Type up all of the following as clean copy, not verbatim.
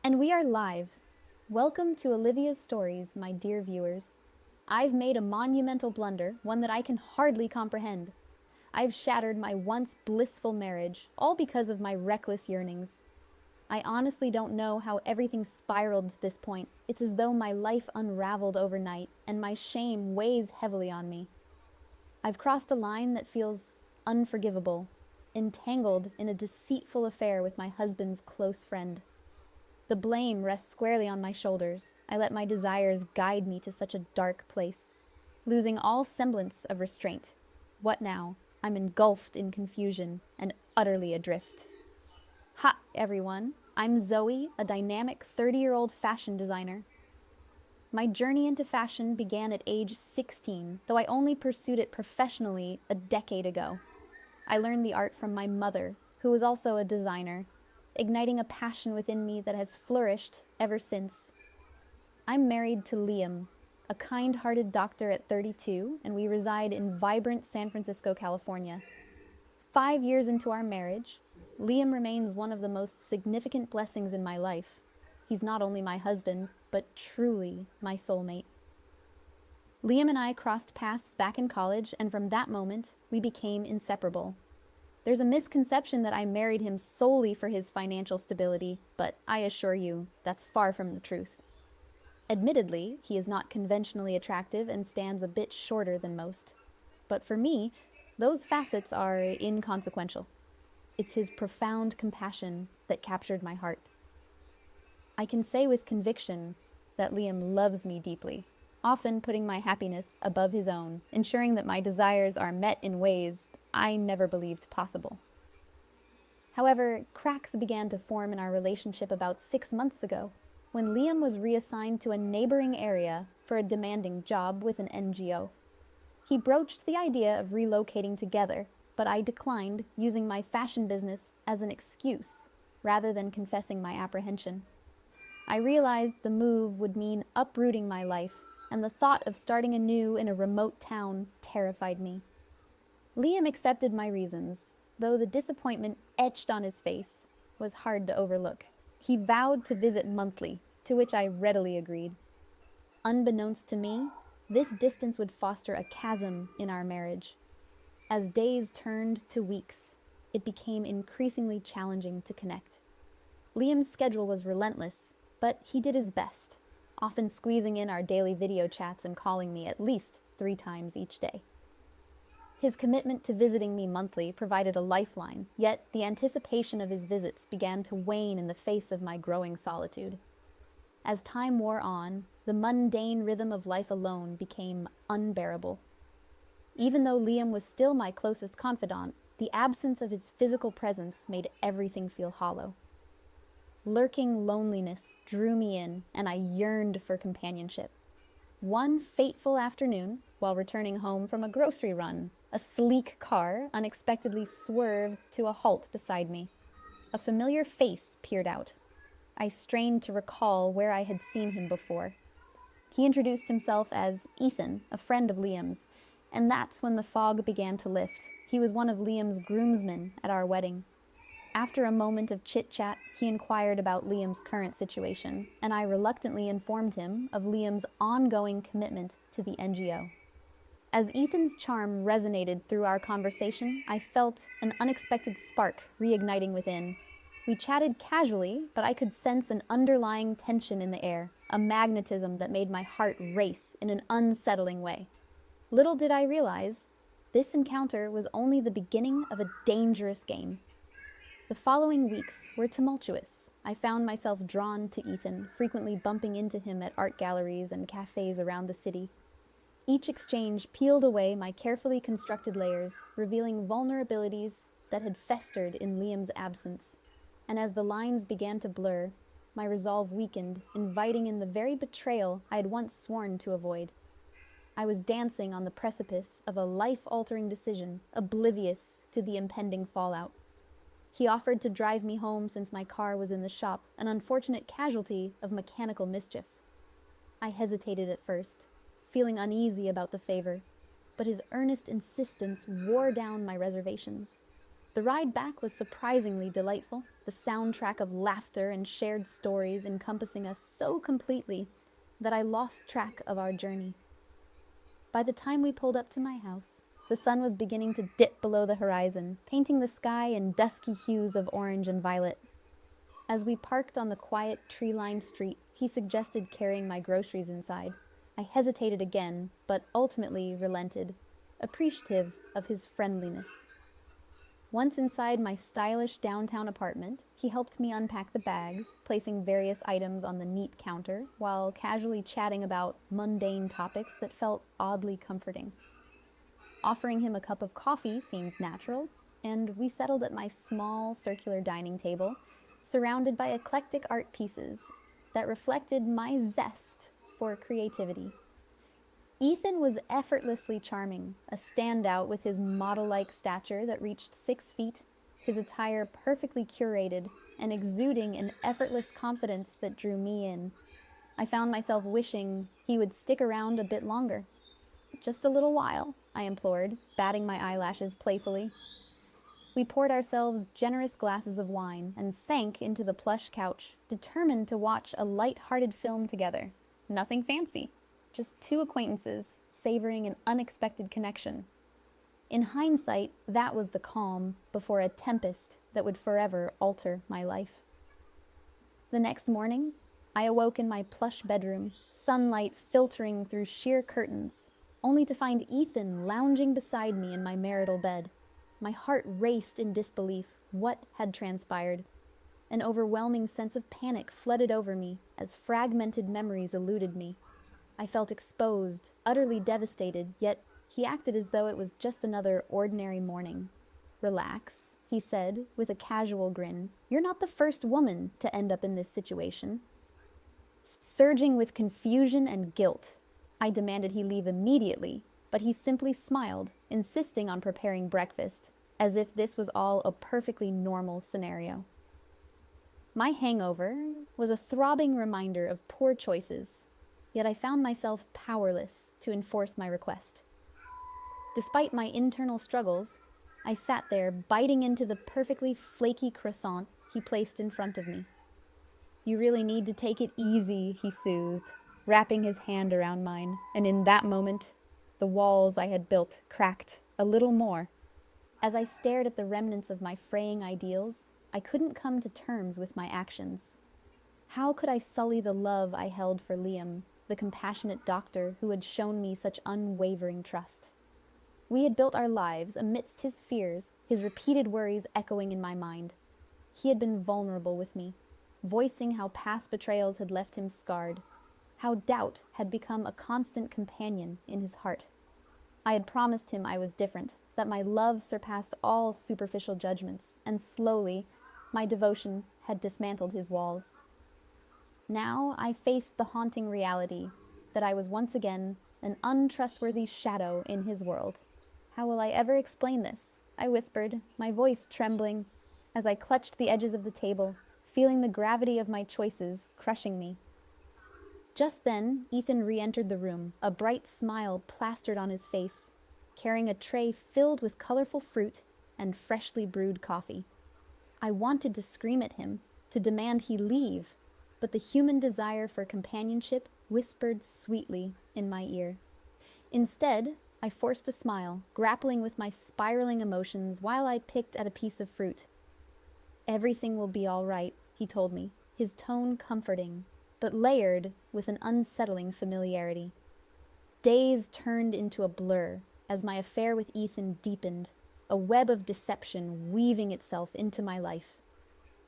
And we are live. Welcome to Olivia's Stories, my dear viewers. I've made a monumental blunder, one that I can hardly comprehend. I've shattered my once blissful marriage, all because of my reckless yearnings. I honestly don't know how everything spiraled to this point. It's as though my life unraveled overnight, and my shame weighs heavily on me. I've crossed a line that feels unforgivable, entangled in a deceitful affair with my husband's close friend. The blame rests squarely on my shoulders. I let my desires guide me to such a dark place, losing all semblance of restraint. What now? I'm engulfed in confusion and utterly adrift. Ha, everyone. I'm Zoe, a dynamic 30-year-old fashion designer. My journey into fashion began at age 16, though I only pursued it professionally a decade ago. I learned the art from my mother, who was also a designer, igniting a passion within me that has flourished ever since. I'm married to Liam, a kind-hearted doctor at 32, and we reside in vibrant San Francisco, California. 5 years into our marriage, Liam remains one of the most significant blessings in my life. He's not only my husband, but truly my soulmate. Liam and I crossed paths back in college, and from that moment, we became inseparable. There's a misconception that I married him solely for his financial stability, but I assure you, that's far from the truth. Admittedly, he is not conventionally attractive and stands a bit shorter than most. But for me, those facets are inconsequential. It's his profound compassion that captured my heart. I can say with conviction that Liam loves me deeply, often putting my happiness above his own, ensuring that my desires are met in ways I never believed possible. However, cracks began to form in our relationship about 6 months ago, when Liam was reassigned to a neighboring area for a demanding job with an NGO. He broached the idea of relocating together, but I declined, using my fashion business as an excuse, rather than confessing my apprehension. I realized the move would mean uprooting my life, and the thought of starting anew in a remote town terrified me. Liam accepted my reasons, though the disappointment etched on his face was hard to overlook. He vowed to visit monthly, to which I readily agreed. Unbeknownst to me, this distance would foster a chasm in our marriage. As days turned to weeks, it became increasingly challenging to connect. Liam's schedule was relentless, but he did his best, often squeezing in our daily video chats and calling me at least 3 times each day. His commitment to visiting me monthly provided a lifeline, yet the anticipation of his visits began to wane in the face of my growing solitude. As time wore on, the mundane rhythm of life alone became unbearable. Even though Liam was still my closest confidant, the absence of his physical presence made everything feel hollow. Lurking loneliness drew me in, and I yearned for companionship. One fateful afternoon, while returning home from a grocery run, a sleek car unexpectedly swerved to a halt beside me. A familiar face peered out. I strained to recall where I had seen him before. He introduced himself as Ethan, a friend of Liam's, and that's when the fog began to lift. He was one of Liam's groomsmen at our wedding. After a moment of chit-chat, he inquired about Liam's current situation, and I reluctantly informed him of Liam's ongoing commitment to the NGO. As Ethan's charm resonated through our conversation, I felt an unexpected spark reigniting within. We chatted casually, but I could sense an underlying tension in the air, a magnetism that made my heart race in an unsettling way. Little did I realize, this encounter was only the beginning of a dangerous game. The following weeks were tumultuous. I found myself drawn to Ethan, frequently bumping into him at art galleries and cafes around the city. Each exchange peeled away my carefully constructed layers, revealing vulnerabilities that had festered in Liam's absence. And as the lines began to blur, my resolve weakened, inviting in the very betrayal I had once sworn to avoid. I was dancing on the precipice of a life-altering decision, oblivious to the impending fallout. He offered to drive me home since my car was in the shop, an unfortunate casualty of mechanical mischief. I hesitated at first, feeling uneasy about the favor, but his earnest insistence wore down my reservations. The ride back was surprisingly delightful, the soundtrack of laughter and shared stories encompassing us so completely that I lost track of our journey. By the time we pulled up to my house, the sun was beginning to dip below the horizon, painting the sky in dusky hues of orange and violet. As we parked on the quiet, tree-lined street, he suggested carrying my groceries inside. I hesitated again, but ultimately relented, appreciative of his friendliness. Once inside my stylish downtown apartment, he helped me unpack the bags, placing various items on the neat counter, while casually chatting about mundane topics that felt oddly comforting. Offering him a cup of coffee seemed natural, and we settled at my small circular dining table, surrounded by eclectic art pieces that reflected my zest for creativity. Ethan was effortlessly charming, a standout with his model-like stature that reached 6 feet, his attire perfectly curated and exuding an effortless confidence that drew me in. I found myself wishing he would stick around a bit longer. "Just a little while," I implored, batting my eyelashes playfully. We poured ourselves generous glasses of wine and sank into the plush couch, determined to watch a light-hearted film together. Nothing fancy. Just two acquaintances, savoring an unexpected connection. In hindsight, that was the calm before a tempest that would forever alter my life. The next morning, I awoke in my plush bedroom, sunlight filtering through sheer curtains, only to find Ethan lounging beside me in my marital bed. My heart raced in disbelief. What had transpired? An overwhelming sense of panic flooded over me as fragmented memories eluded me. I felt exposed, utterly devastated, yet he acted as though it was just another ordinary morning. "Relax," he said, with a casual grin. "You're not the first woman to end up in this situation." Surging with confusion and guilt, I demanded he leave immediately, but he simply smiled, insisting on preparing breakfast, as if this was all a perfectly normal scenario. My hangover was a throbbing reminder of poor choices, yet I found myself powerless to enforce my request. Despite my internal struggles, I sat there biting into the perfectly flaky croissant he placed in front of me. "You really need to take it easy," he soothed, wrapping his hand around mine, and in that moment, the walls I had built cracked a little more. As I stared at the remnants of my fraying ideals, I couldn't come to terms with my actions. How could I sully the love I held for Liam, the compassionate doctor who had shown me such unwavering trust? We had built our lives amidst his fears, his repeated worries echoing in my mind. He had been vulnerable with me, voicing how past betrayals had left him scarred, how doubt had become a constant companion in his heart. I had promised him I was different, that my love surpassed all superficial judgments, and slowly, my devotion had dismantled his walls. Now I faced the haunting reality that I was once again an untrustworthy shadow in his world. "How will I ever explain this?" I whispered, my voice trembling, as I clutched the edges of the table, feeling the gravity of my choices crushing me. Just then, Ethan re-entered the room, a bright smile plastered on his face, carrying a tray filled with colorful fruit and freshly brewed coffee. I wanted to scream at him, to demand he leave, but the human desire for companionship whispered sweetly in my ear. Instead, I forced a smile, grappling with my spiraling emotions while I picked at a piece of fruit. "Everything will be all right," he told me, his tone comforting, but layered with an unsettling familiarity. Days turned into a blur as my affair with Ethan deepened, a web of deception weaving itself into my life.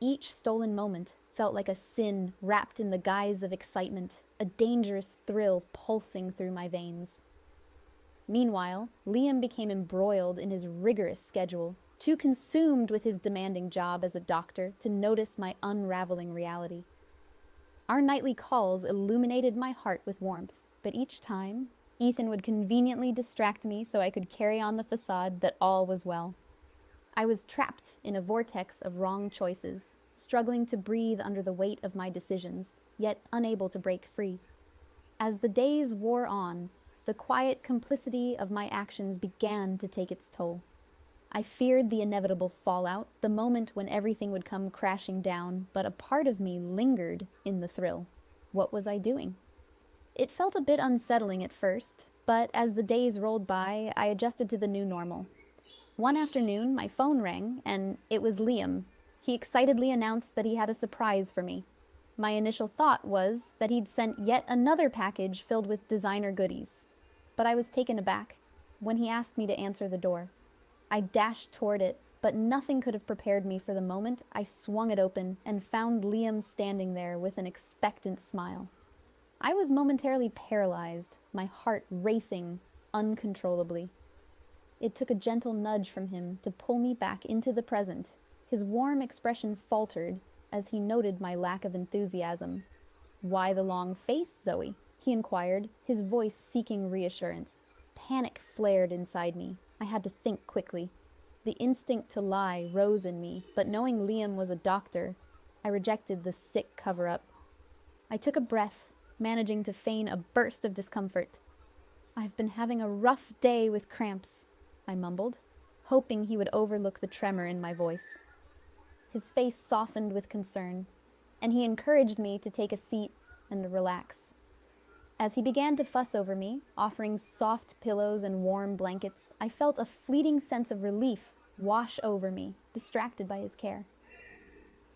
Each stolen moment felt like a sin wrapped in the guise of excitement, a dangerous thrill pulsing through my veins. Meanwhile, Liam became embroiled in his rigorous schedule, too consumed with his demanding job as a doctor to notice my unraveling reality. Our nightly calls illuminated my heart with warmth, but each time, Ethan would conveniently distract me so I could carry on the facade that all was well. I was trapped in a vortex of wrong choices, struggling to breathe under the weight of my decisions, yet unable to break free. As the days wore on, the quiet complicity of my actions began to take its toll. I feared the inevitable fallout, the moment when everything would come crashing down, but a part of me lingered in the thrill. What was I doing? It felt a bit unsettling at first, but as the days rolled by, I adjusted to the new normal. One afternoon, my phone rang, and it was Liam. He excitedly announced that he had a surprise for me. My initial thought was that he'd sent yet another package filled with designer goodies. But I was taken aback when he asked me to answer the door. I dashed toward it, but nothing could have prepared me for the moment I swung it open and found Liam standing there with an expectant smile. I was momentarily paralyzed, my heart racing uncontrollably. It took a gentle nudge from him to pull me back into the present. His warm expression faltered as he noted my lack of enthusiasm. "Why the long face, Zoe?" he inquired, his voice seeking reassurance. Panic flared inside me. I had to think quickly. The instinct to lie rose in me, but knowing Liam was a doctor, I rejected the sick cover-up. I took a breath, managing to feign a burst of discomfort. "I've been having a rough day with cramps," I mumbled, hoping he would overlook the tremor in my voice. His face softened with concern, and he encouraged me to take a seat and relax. As he began to fuss over me, offering soft pillows and warm blankets, I felt a fleeting sense of relief wash over me, distracted by his care.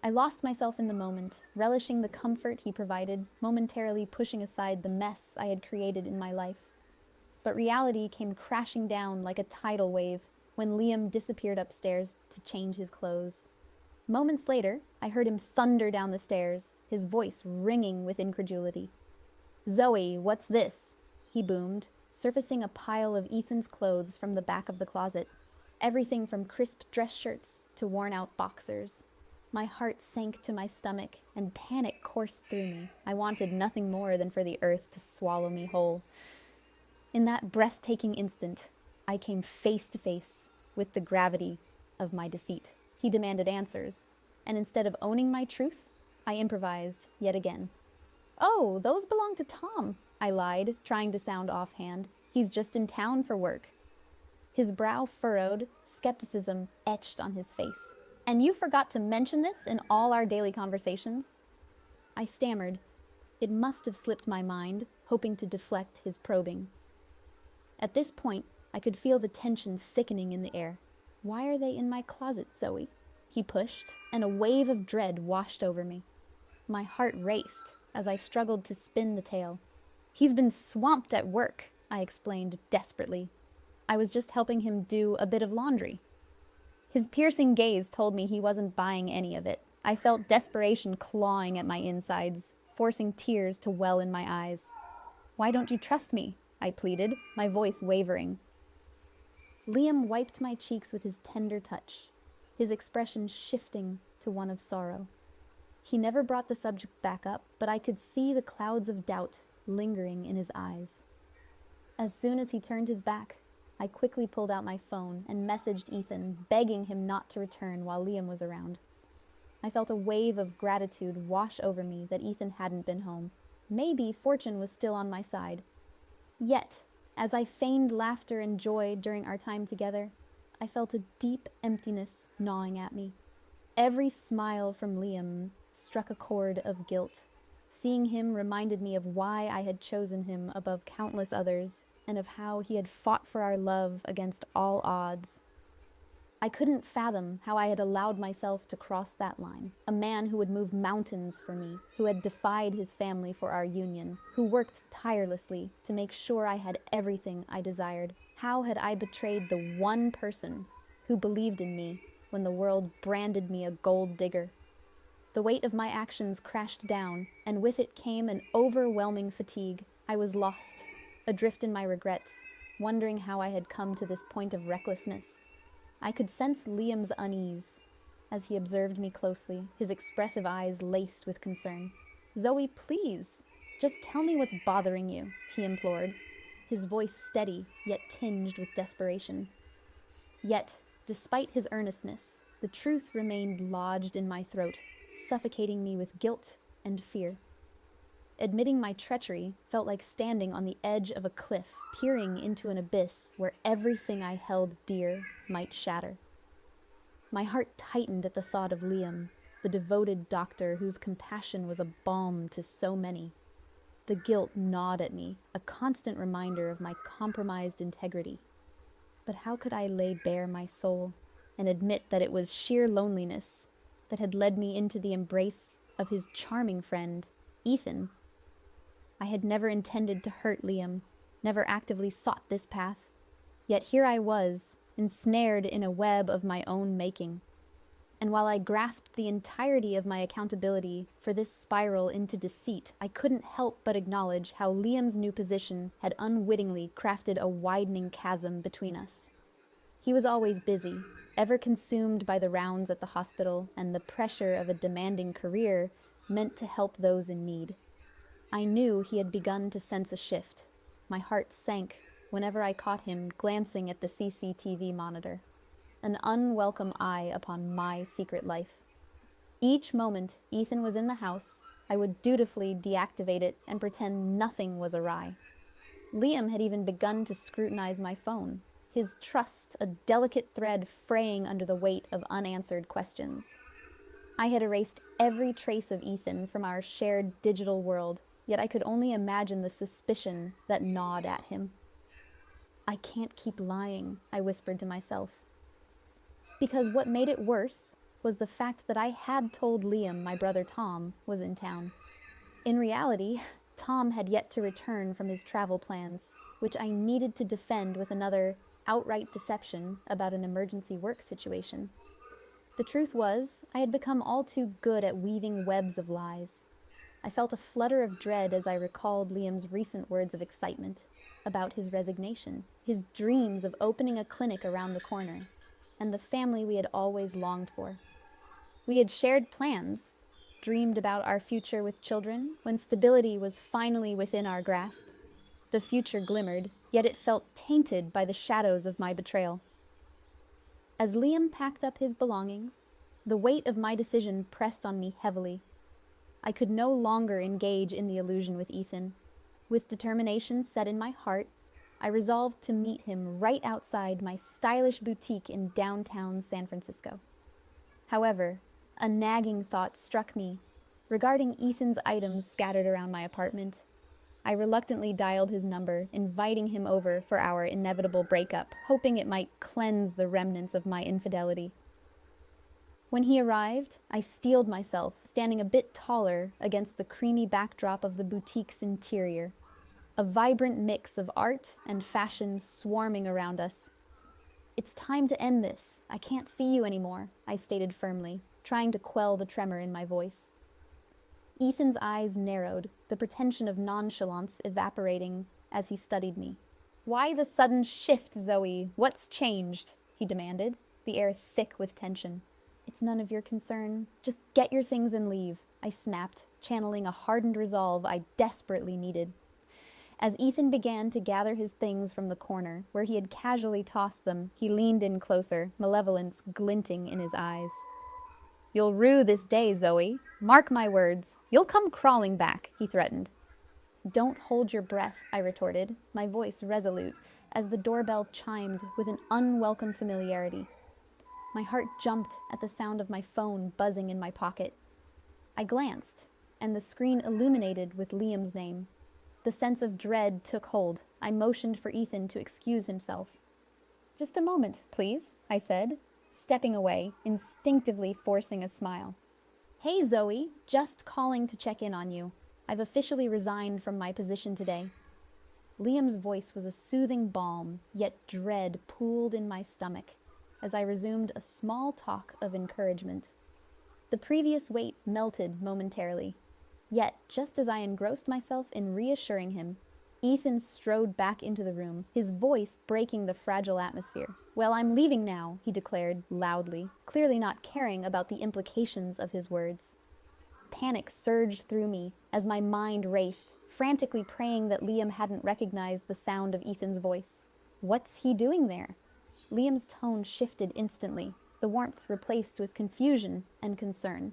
I lost myself in the moment, relishing the comfort he provided, momentarily pushing aside the mess I had created in my life. But reality came crashing down like a tidal wave when Liam disappeared upstairs to change his clothes. Moments later, I heard him thunder down the stairs, his voice ringing with incredulity. "Zoe, what's this?" he boomed, surfacing a pile of Ethan's clothes from the back of the closet. Everything from crisp dress shirts to worn-out boxers. My heart sank to my stomach, and panic coursed through me. I wanted nothing more than for the earth to swallow me whole. In that breathtaking instant, I came face to face with the gravity of my deceit. He demanded answers, and instead of owning my truth, I improvised yet again. "Oh, those belong to Tom," I lied, trying to sound offhand. "He's just in town for work." His brow furrowed, skepticism etched on his face. "And you forgot to mention this in all our daily conversations?" I stammered. It must have slipped my mind, hoping to deflect his probing. At this point, I could feel the tension thickening in the air. "Why are they in my closet, Zoe?" he pushed, and a wave of dread washed over me. My heart raced as I struggled to spin the tale. "He's been swamped at work," I explained desperately. "I was just helping him do a bit of laundry." His piercing gaze told me he wasn't buying any of it. I felt desperation clawing at my insides, forcing tears to well in my eyes. "Why don't you trust me?" I pleaded, my voice wavering. Liam wiped my cheeks with his tender touch, his expression shifting to one of sorrow. He never brought the subject back up, but I could see the clouds of doubt lingering in his eyes. As soon as he turned his back, I quickly pulled out my phone and messaged Ethan, begging him not to return while Liam was around. I felt a wave of gratitude wash over me that Ethan hadn't been home. Maybe fortune was still on my side. Yet, as I feigned laughter and joy during our time together, I felt a deep emptiness gnawing at me. Every smile from Liam struck a chord of guilt. Seeing him reminded me of why I had chosen him above countless others, and of how he had fought for our love against all odds. I couldn't fathom how I had allowed myself to cross that line. A man who would move mountains for me, who had defied his family for our union, who worked tirelessly to make sure I had everything I desired. How had I betrayed the one person who believed in me when the world branded me a gold digger? The weight of my actions crashed down, and with it came an overwhelming fatigue. I was lost, adrift in my regrets, wondering how I had come to this point of recklessness. I could sense Liam's unease as he observed me closely, his expressive eyes laced with concern. "Zoe, please, just tell me what's bothering you," he implored, his voice steady yet tinged with desperation. Yet, despite his earnestness, the truth remained lodged in my throat, suffocating me with guilt and fear. Admitting my treachery felt like standing on the edge of a cliff, peering into an abyss where everything I held dear might shatter. My heart tightened at the thought of Liam, the devoted doctor whose compassion was a balm to so many. The guilt gnawed at me, a constant reminder of my compromised integrity. But how could I lay bare my soul and admit that it was sheer loneliness that had led me into the embrace of his charming friend, Ethan? I had never intended to hurt Liam, never actively sought this path. Yet here I was, ensnared in a web of my own making. And while I grasped the entirety of my accountability for this spiral into deceit, I couldn't help but acknowledge how Liam's new position had unwittingly crafted a widening chasm between us. He was always busy, ever consumed by the rounds at the hospital and the pressure of a demanding career meant to help those in need. I knew he had begun to sense a shift. My heart sank whenever I caught him glancing at the CCTV monitor, an unwelcome eye upon my secret life. Each moment Ethan was in the house, I would dutifully deactivate it and pretend nothing was awry. Liam had even begun to scrutinize my phone, his trust a delicate thread fraying under the weight of unanswered questions. I had erased every trace of Ethan from our shared digital world, yet I could only imagine the suspicion that gnawed at him. I can't keep lying, I whispered to myself. Because what made it worse was the fact that I had told Liam my brother Tom was in town. In reality, Tom had yet to return from his travel plans, which I needed to defend with another outright deception about an emergency work situation. The truth was, I had become all too good at weaving webs of lies. I felt a flutter of dread as I recalled Liam's recent words of excitement about his resignation, his dreams of opening a clinic around the corner, and the family we had always longed for. We had shared plans, dreamed about our future with children when stability was finally within our grasp. The future glimmered, yet it felt tainted by the shadows of my betrayal. As Liam packed up his belongings, the weight of my decision pressed on me heavily. I could no longer engage in the illusion with Ethan. With determination set in my heart, I resolved to meet him right outside my stylish boutique in downtown San Francisco. However, a nagging thought struck me regarding Ethan's items scattered around my apartment. I reluctantly dialed his number, inviting him over for our inevitable breakup, hoping it might cleanse the remnants of my infidelity. When he arrived, I steeled myself, standing a bit taller against the creamy backdrop of the boutique's interior, a vibrant mix of art and fashion swarming around us. "It's time to end this. I can't see you anymore," I stated firmly, trying to quell the tremor in my voice. Ethan's eyes narrowed, the pretension of nonchalance evaporating as he studied me. "Why the sudden shift, Zoe? What's changed?" he demanded, the air thick with tension. "It's none of your concern. Just get your things and leave," I snapped, channeling a hardened resolve I desperately needed. As Ethan began to gather his things from the corner, where he had casually tossed them, he leaned in closer, malevolence glinting in his eyes. "You'll rue this day, Zoe. Mark my words. You'll come crawling back," he threatened. "Don't hold your breath," I retorted, my voice resolute, as the doorbell chimed with an unwelcome familiarity. My heart jumped at the sound of my phone buzzing in my pocket. I glanced, and the screen illuminated with Liam's name. The sense of dread took hold. I motioned for Ethan to excuse himself. "Just a moment, please," I said, stepping away, instinctively forcing a smile. "Hey, Zoe, just calling to check in on you. I've officially resigned from my position today." Liam's voice was a soothing balm, yet dread pooled in my stomach as I resumed a small talk of encouragement. The previous weight melted momentarily. Yet, just as I engrossed myself in reassuring him, Ethan strode back into the room, his voice breaking the fragile atmosphere. "Well, I'm leaving now," he declared loudly, clearly not caring about the implications of his words. Panic surged through me as my mind raced, frantically praying that Liam hadn't recognized the sound of Ethan's voice. What's he doing there? Liam's tone shifted instantly, the warmth replaced with confusion and concern.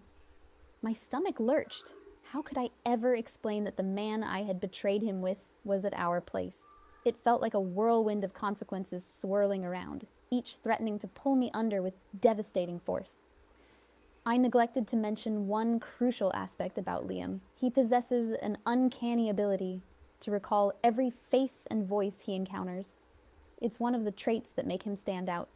My stomach lurched. How could I ever explain that the man I had betrayed him with was at our place? It felt like a whirlwind of consequences swirling around. each threatening to pull me under with devastating force. I neglected to mention one crucial aspect about Liam. He possesses an uncanny ability to recall every face and voice he encounters. It's one of the traits that make him stand out.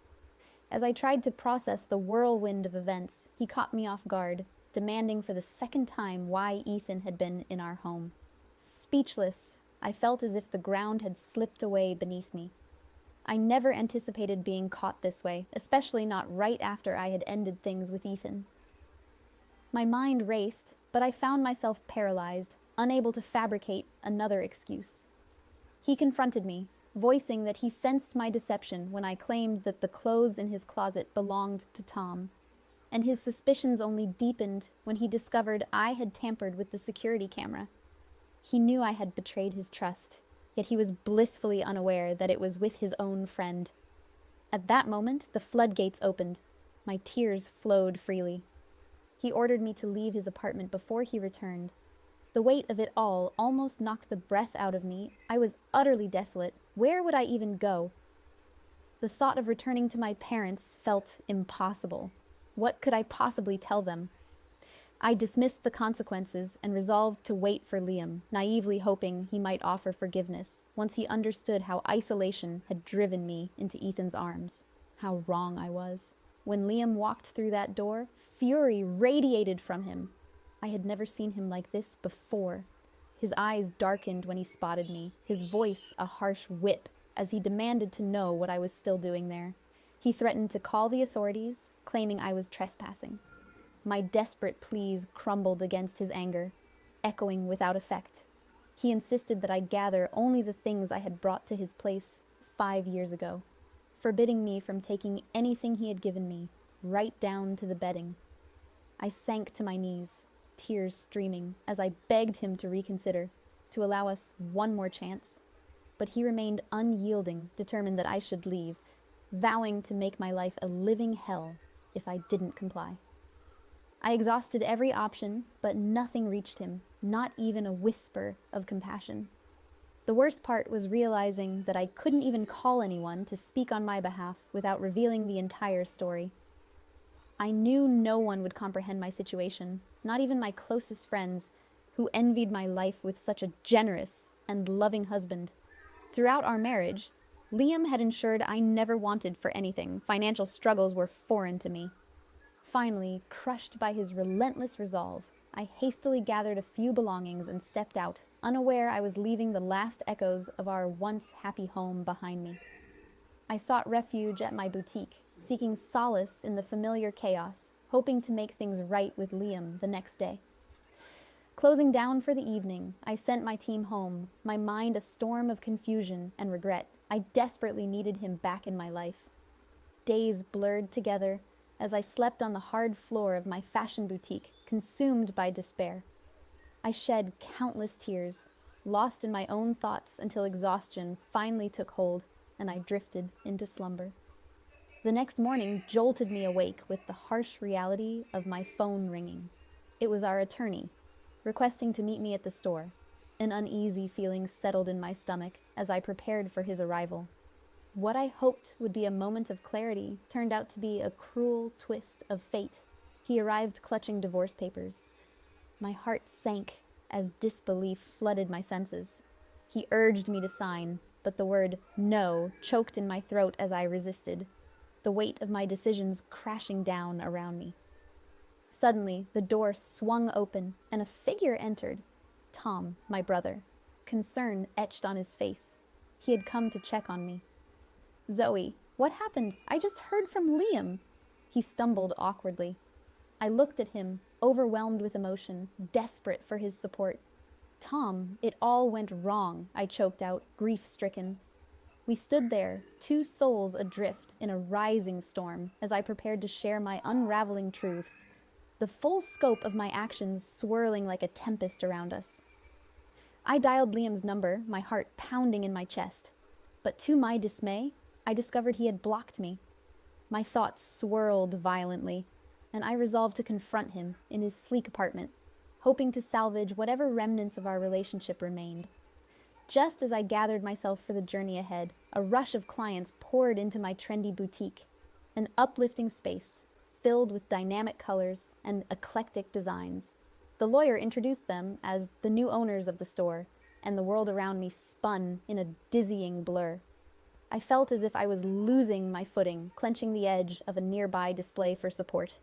As I tried to process the whirlwind of events, he caught me off guard, demanding for the second time why Ethan had been in our home. Speechless, I felt as if the ground had slipped away beneath me. I never anticipated being caught this way, especially not right after I had ended things with Ethan. My mind raced, but I found myself paralyzed, unable to fabricate another excuse. He confronted me, voicing that he sensed my deception when I claimed that the clothes in his closet belonged to Tom, and his suspicions only deepened when he discovered I had tampered with the security camera. He knew I had betrayed his trust, yet he was blissfully unaware that it was with his own friend. At that moment, the floodgates opened. My tears flowed freely. He ordered me to leave his apartment before he returned. The weight of it all almost knocked the breath out of me. I was utterly desolate. Where would I even go? The thought of returning to my parents felt impossible. What could I possibly tell them? I dismissed the consequences and resolved to wait for Liam, naively hoping he might offer forgiveness once he understood how isolation had driven me into Ethan's arms. How wrong I was. When Liam walked through that door, fury radiated from him. I had never seen him like this before. His eyes darkened when he spotted me, his voice a harsh whip as he demanded to know what I was still doing there. He threatened to call the authorities, claiming I was trespassing. My desperate pleas crumbled against his anger, echoing without effect. He insisted that I gather only the things I had brought to his place 5 years ago, forbidding me from taking anything he had given me, right down to the bedding. I sank to my knees, tears streaming, as I begged him to reconsider, to allow us one more chance. But he remained unyielding, determined that I should leave, vowing to make my life a living hell if I didn't comply. I exhausted every option, but nothing reached him, not even a whisper of compassion. The worst part was realizing that I couldn't even call anyone to speak on my behalf without revealing the entire story. I knew no one would comprehend my situation, not even my closest friends, who envied my life with such a generous and loving husband. Throughout our marriage, Liam had ensured I never wanted for anything. Financial struggles were foreign to me. Finally, crushed by his relentless resolve, I hastily gathered a few belongings and stepped out, unaware I was leaving the last echoes of our once happy home behind me. I sought refuge at my boutique, seeking solace in the familiar chaos, hoping to make things right with Liam the next day. Closing down for the evening, I sent my team home, my mind a storm of confusion and regret. I desperately needed him back in my life. Days blurred together as I slept on the hard floor of my fashion boutique, consumed by despair. I shed countless tears, lost in my own thoughts until exhaustion finally took hold and I drifted into slumber. The next morning jolted me awake with the harsh reality of my phone ringing. It was our attorney, requesting to meet me at the store. An uneasy feeling settled in my stomach as I prepared for his arrival. What I hoped would be a moment of clarity turned out to be a cruel twist of fate. He arrived clutching divorce papers. My heart sank as disbelief flooded my senses. He urged me to sign, but the word "no" choked in my throat as I resisted, the weight of my decisions crashing down around me. Suddenly, the door swung open and a figure entered. Tom, my brother, concern etched on his face. He had come to check on me. "Zoe, what happened? I just heard from Liam." He stumbled awkwardly. I looked at him, overwhelmed with emotion, desperate for his support. "Tom, it all went wrong," I choked out, grief-stricken. We stood there, two souls adrift in a rising storm, as I prepared to share my unraveling truths, the full scope of my actions swirling like a tempest around us. I dialed Liam's number, my heart pounding in my chest. But to my dismay, I discovered he had blocked me. My thoughts swirled violently, and I resolved to confront him in his sleek apartment, hoping to salvage whatever remnants of our relationship remained. Just as I gathered myself for the journey ahead, a rush of clients poured into my trendy boutique, an uplifting space filled with dynamic colors and eclectic designs. The lawyer introduced them as the new owners of the store, and the world around me spun in a dizzying blur. I felt as if I was losing my footing, clenching the edge of a nearby display for support.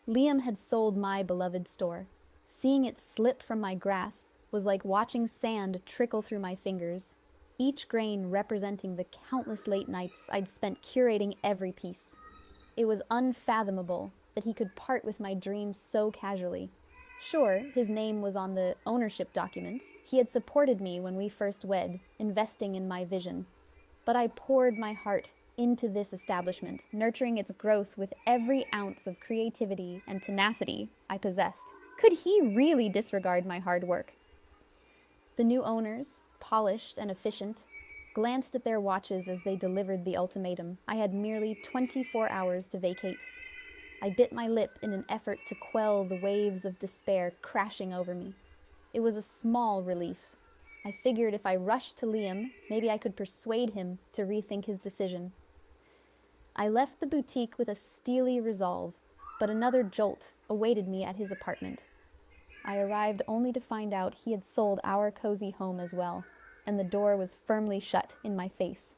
Liam had sold my beloved store. Seeing it slip from my grasp was like watching sand trickle through my fingers, each grain representing the countless late nights I'd spent curating every piece. It was unfathomable that he could part with my dreams so casually. Sure, his name was on the ownership documents. He had supported me when we first wed, investing in my vision. But I poured my heart into this establishment, nurturing its growth with every ounce of creativity and tenacity I possessed. Could he really disregard my hard work? The new owners, polished and efficient, glanced at their watches as they delivered the ultimatum. I had merely 24 hours to vacate. I bit my lip in an effort to quell the waves of despair crashing over me. It was a small relief. I figured if I rushed to Liam, maybe I could persuade him to rethink his decision. I left the boutique with a steely resolve, but another jolt awaited me at his apartment. I arrived only to find out he had sold our cozy home as well, and the door was firmly shut in my face.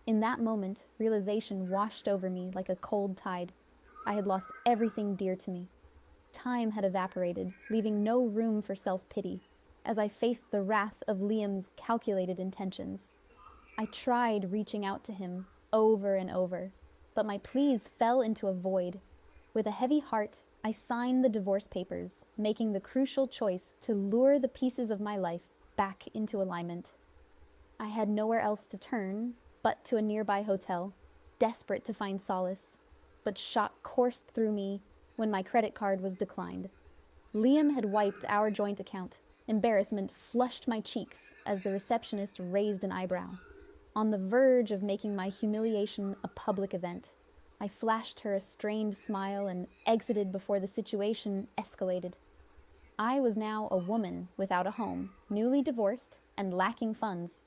In that moment, realization washed over me like a cold tide. I had lost everything dear to me. Time had evaporated, leaving no room for self-pity, as I faced the wrath of Liam's calculated intentions. I tried reaching out to him over and over, but my pleas fell into a void. With a heavy heart, I signed the divorce papers, making the crucial choice to lure the pieces of my life back into alignment. I had nowhere else to turn but to a nearby hotel, desperate to find solace. But shock coursed through me when my credit card was declined. Liam had wiped our joint account. Embarrassment flushed my cheeks as the receptionist raised an eyebrow. On the verge of making my humiliation a public event, I flashed her a strained smile and exited before the situation escalated. I was now a woman without a home, newly divorced and lacking funds.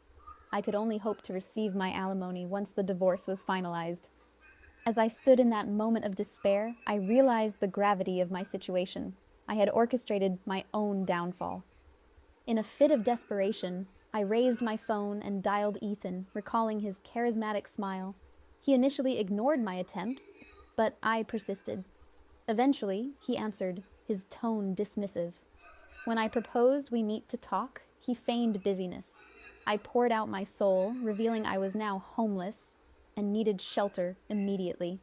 I could only hope to receive my alimony once the divorce was finalized. As I stood in that moment of despair, I realized the gravity of my situation. I had orchestrated my own downfall. In a fit of desperation, I raised my phone and dialed Ethan, recalling his charismatic smile. He initially ignored my attempts, but I persisted. Eventually, he answered, his tone dismissive. When I proposed we meet to talk, he feigned busyness. I poured out my soul, revealing I was now homeless and needed shelter immediately.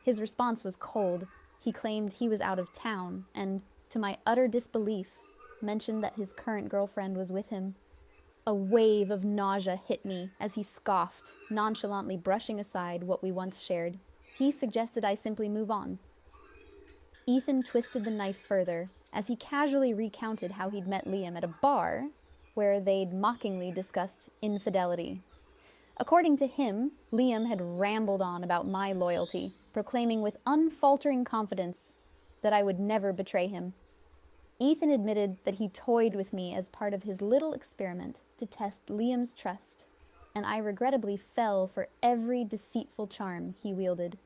His response was cold. He claimed he was out of town and, to my utter disbelief, mentioned that his current girlfriend was with him. A wave of nausea hit me as he scoffed, nonchalantly brushing aside what we once shared. He suggested I simply move on. Ethan twisted the knife further as he casually recounted how he'd met Liam at a bar where they'd mockingly discussed infidelity. According to him, Liam had rambled on about my loyalty, proclaiming with unfaltering confidence that I would never betray him. Ethan admitted that he toyed with me as part of his little experiment to test Liam's trust, and I regrettably fell for every deceitful charm he wielded.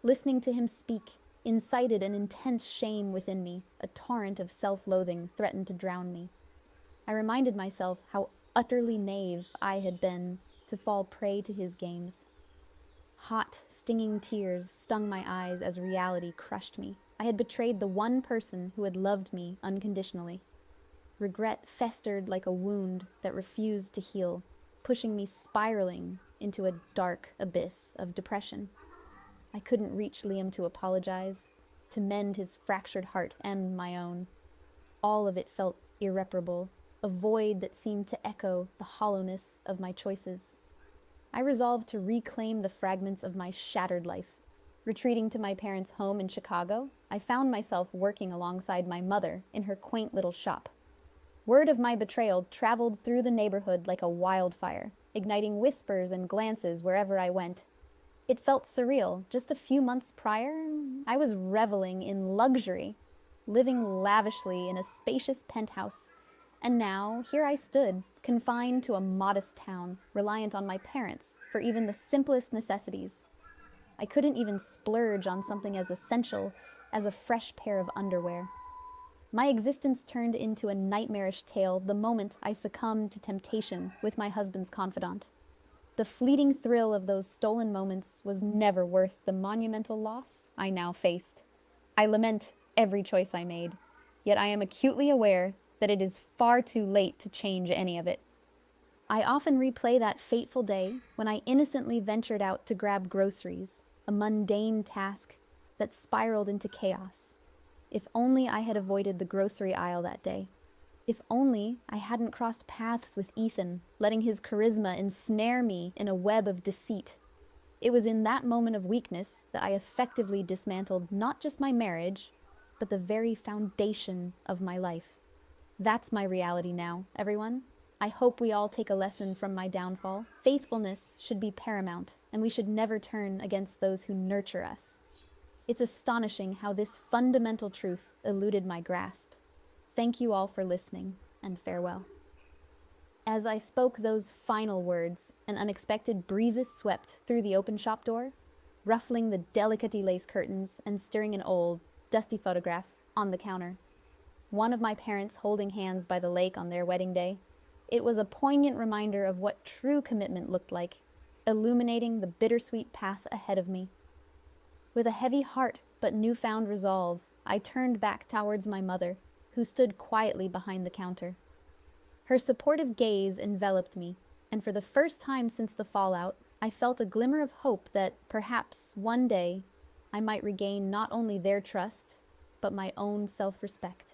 Listening to him speak incited an intense shame within me. A torrent of self-loathing threatened to drown me. I reminded myself how utterly naive I had been to fall prey to his games. Hot, stinging tears stung my eyes as reality crushed me. I had betrayed the one person who had loved me unconditionally. Regret festered like a wound that refused to heal, pushing me spiraling into a dark abyss of depression. I couldn't reach Liam to apologize, to mend his fractured heart and my own. All of it felt irreparable, a void that seemed to echo the hollowness of my choices. I resolved to reclaim the fragments of my shattered life. Retreating to my parents' home in Chicago, I found myself working alongside my mother in her quaint little shop. Word of my betrayal traveled through the neighborhood like a wildfire, igniting whispers and glances wherever I went. It felt surreal. Just a few months prior, I was reveling in luxury, living lavishly in a spacious penthouse, And now, here I stood, confined to a modest town, reliant on my parents for even the simplest necessities. I couldn't even splurge on something as essential as a fresh pair of underwear. My existence turned into a nightmarish tale the moment I succumbed to temptation with my husband's confidant. The fleeting thrill of those stolen moments was never worth the monumental loss I now faced. I lament every choice I made, yet I am acutely aware that it is far too late to change any of it. I often replay that fateful day when I innocently ventured out to grab groceries, a mundane task that spiraled into chaos. If only I had avoided the grocery aisle that day. If only I hadn't crossed paths with Ethan, letting his charisma ensnare me in a web of deceit. It was in that moment of weakness that I effectively dismantled not just my marriage, but the very foundation of my life. That's my reality now, everyone. I hope we all take a lesson from my downfall. Faithfulness should be paramount, and we should never turn against those who nurture us. It's astonishing how this fundamental truth eluded my grasp. Thank you all for listening, and farewell. As I spoke those final words, an unexpected breeze swept through the open shop door, ruffling the delicately lace curtains and stirring an old, dusty photograph on the counter. One of my parents holding hands by the lake on their wedding day. It was a poignant reminder of what true commitment looked like, illuminating the bittersweet path ahead of me. With a heavy heart but newfound resolve, I turned back towards my mother, who stood quietly behind the counter. Her supportive gaze enveloped me, and for the first time since the fallout, I felt a glimmer of hope that perhaps one day I might regain not only their trust, but my own self-respect.